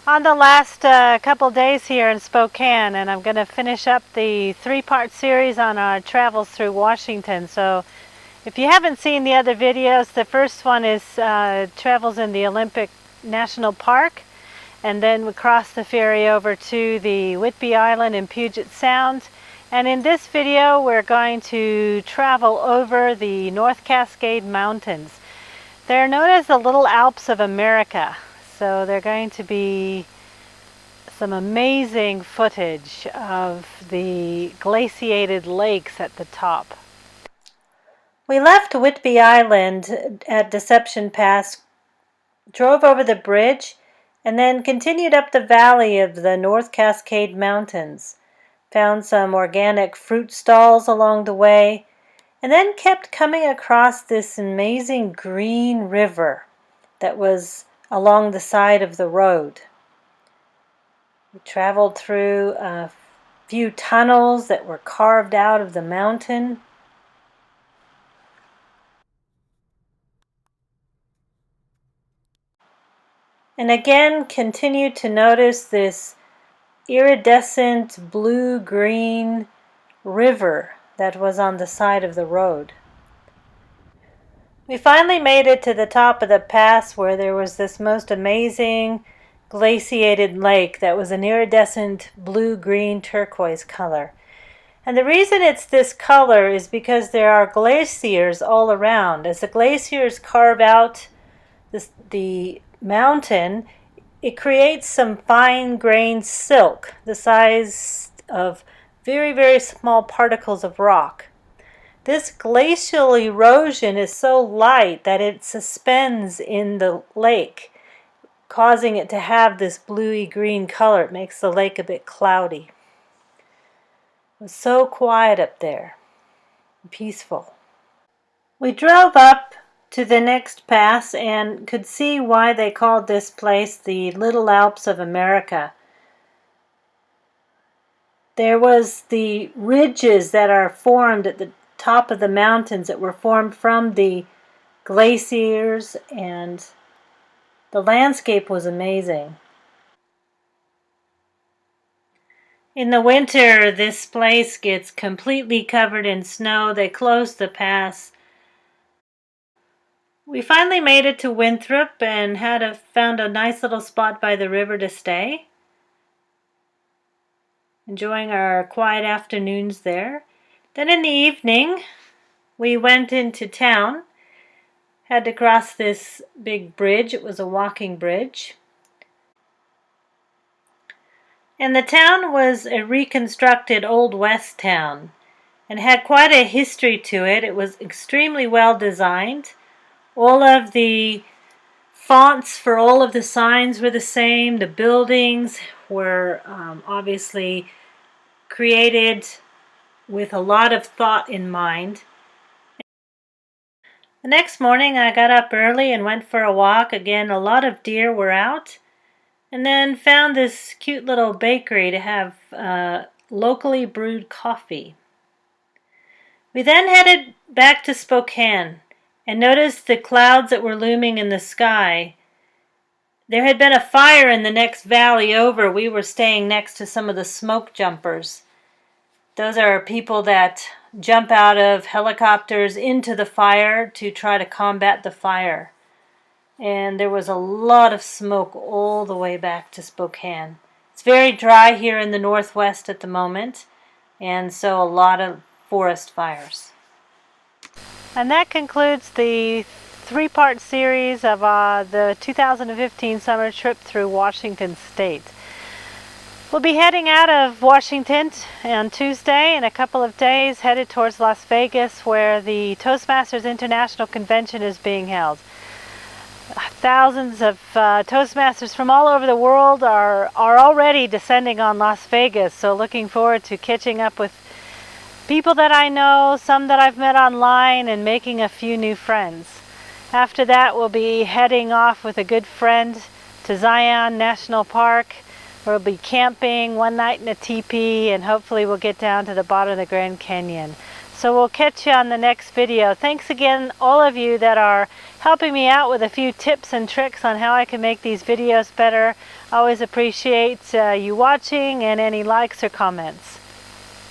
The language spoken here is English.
On the last couple days here in Spokane, and I'm going to finish up the three-part series on our travels through Washington. So if you haven't seen the other videos, the first one is travels in the Olympic National Park, and then we cross the ferry over to the Whitby Island in Puget Sound. And in this video, we're going to travel over the North Cascade Mountains. They're known as the Little Alps of America. So they're going to be some amazing footage of the glaciated lakes at the top. We left Whitby Island at Deception Pass, drove over the bridge, and then continued up the valley of the North Cascade Mountains. Found some organic fruit stalls along the way, and then kept coming across this amazing green river that was along the side of the road. We traveled through a few tunnels that were carved out of the mountain. And again, continued to notice this iridescent blue-green river that was on the side of the road. We finally made it to the top of the pass where there was this most amazing glaciated lake that was an iridescent blue-green turquoise color. And the reason it's this color is because there are glaciers all around. As the glaciers carve out the mountain, it creates some fine-grained silk the size of very, very small particles of rock. This glacial erosion is so light that it suspends in the lake, causing it to have this bluey green color. It makes the lake a bit cloudy. It was so quiet up there, peaceful. We drove up to the next pass and could see why they called this place the Little Alps of America. There was the ridges that are formed at the top of the mountains that were formed from the glaciers, and the landscape was amazing. In the winter, this place gets completely covered in snow. They close the pass. We finally made it to Winthrop and found a nice little spot by the river to stay, enjoying our quiet afternoons there. Then in the evening, we went into town, had to cross this big bridge. It was a walking bridge. And the town was a reconstructed Old West town and had quite a history to it. It was extremely well designed. All of the fonts for all of the signs were the same. The buildings were obviously created with a lot of thought in mind. The next morning I got up early and went for a walk. Again, a lot of deer were out. And then found this cute little bakery to have locally brewed coffee. We then headed back to Spokane and noticed the clouds that were looming in the sky. There had been a fire in the next valley over. We were staying next to some of the smoke jumpers. Those are people that jump out of helicopters into the fire to try to combat the fire. And there was a lot of smoke all the way back to Spokane. It's very dry here in the Northwest at the moment, and so a lot of forest fires. And that concludes the three-part series of the 2015 summer trip through Washington State. We'll be heading out of Washington on Tuesday in a couple of days, headed towards Las Vegas, where the Toastmasters International Convention is being held. Thousands of Toastmasters from all over the world are already descending on Las Vegas, so looking forward to catching up with people that I know, some that I've met online, and making a few new friends. After that, we'll be heading off with a good friend to Zion National Park. We'll be camping one night in a teepee, and hopefully we'll get down to the bottom of the Grand Canyon. So we'll catch you on the next video. Thanks again, all of you that are helping me out with a few tips and tricks on how I can make these videos better. I always appreciate you watching and any likes or comments.